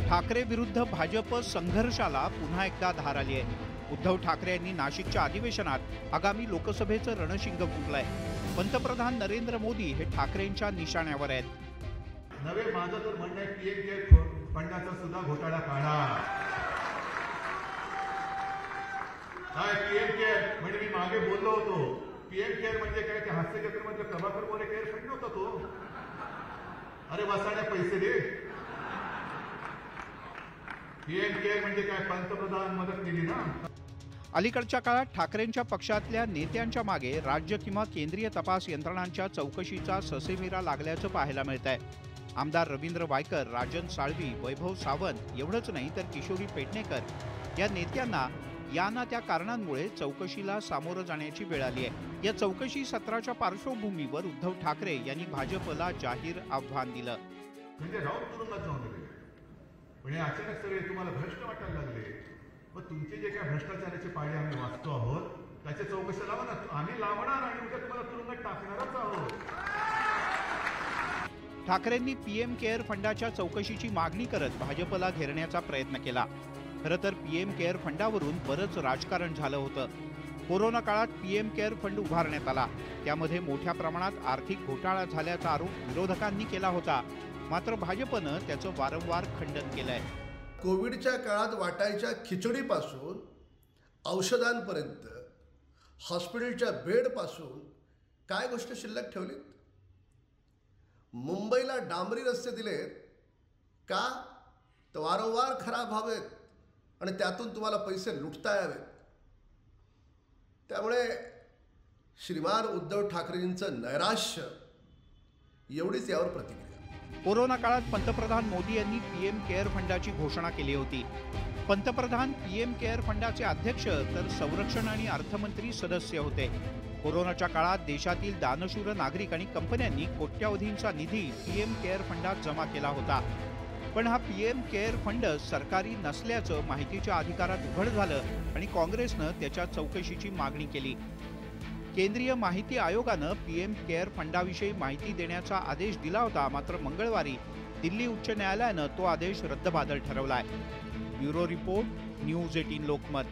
ठाकरे विरुद्ध भाजप संघर्षाला पुन्हा एकदा धार आली आहे। उद्धव ठाकरे यांनी नाशिकच्या अधिवेशनात आगामी लोकसभेचं रणशिंग फुंकलंय। पंतप्रधान नरेंद्र मोदी हे ठाकरेंच्या निशाण्यावर आहेत। नवे माझं तर म्हणणं आहे पीएम केअर फंडाचा सुद्धा घोटाळा काढा। काय पीएम केअर म्हणजे मी मागे बोललो होतो, पीएम केअर म्हणजे काय, ते हास्य जत्रेमध्ये प्रभाकर मोरे केअर फंड होता तो। अरे वसाड्या पैसे दे। पीएम केअर म्हणजे काय, पंतप्रधान मदत केली ना। अलीकडच्या काळात ठाकरेंच्या पक्षातल्या नेत्यांच्या मागे राज्य किंवा केंद्रीय तपास यंत्रणांच्या चौकशीचा ससेमिरा लागल्याचं पाहायला मिळतंय। आमदार रवींद्र वायकर, राजन साळवी, वैभव सावंत एवढंच नाही तर किशोरी पेडणेकर या नेत्यांना या ना त्या कारणांमुळे चौकशीला सामोरं जाण्याची वेळ आली आहे। या चौकशी सत्राच्या पार्श्वभूमीवर उद्धव ठाकरे यांनी भाजपला जाहीर आव्हान दिलं। म्हणजे राऊत तुरुंगात जाऊन गेले, म्हणजे अचानक सगळे तुम्हाला भ्रष्ट वाटायला लागले। मग तुमचे जे काय भ्रष्टाचाराचे पाडे आम्ही वाचतो आहोत त्याच्या चौकशी लावा ना, आम्ही लावणार आणि उद्या तुम्हाला तुरुंगात टाकणारच आहोत। ठाकरेंनी पीएम केअर फंडाच्या चौकशीची मागणी करत भाजपला घेरण्याचा प्रयत्न केला। खरं तर पीएम केअर फंडावरून बरंच राजकारण झालं होतं। कोरोना काळात पीएम केअर फंड उभारण्यात आला, त्यामध्ये मोठ्या प्रमाणात आर्थिक घोटाळा झाल्याचा आरोप विरोधकांनी केला होता। मात्र भाजपनं त्याचं वारंवार खंडन केलंय। कोविडच्या काळात वाटायच्या खिचडीपासून औषधांपर्यंत, हॉस्पिटलच्या बेडपासून काय गोष्ट शिल्लक ठेवलीत? मुंबईला डांबरी रस्ते दिलेत का? तर वारंवार खराब व्हावेत आणि त्यातून तुम्हाला पैसे लुटता यावेत। त्यामुळे श्रीमान उद्धव ठाकरेंचं नैराश्य एवढीच यावर प्रतिक्रिया। कोरोना काळात पंतप्रधान मोदी यांनी पीएम केअर फंडाची घोषणा केली होती। पंतप्रधान पीएम केअर फंडाचे अध्यक्ष तर संरक्षण आणि अर्थमंत्री सदस्य होते। कोरोनाच्या काळात देशातील दानशूर नागरिक आणि कंपन्यांनी कोट्यावधींचा निधी पीएम केअर फंडात जमा केला होता। पण हा पीएम केअर फंड सरकारी नसल्याचं माहितीच्या अधिकारात उघड झालं आणि काँग्रेसनं त्याच्या चौकशीची मागणी केली। केंद्रीय माहिती आयोगानं पीएम केअर फंडाविषयी माहिती देण्याचा आदेश दिला होता, मात्र मंगळवारी दिल्ली उच्च न्यायालयानं तो आदेश रद्दबातल ठरवलाय। Bureau report, News 18 Lokmat.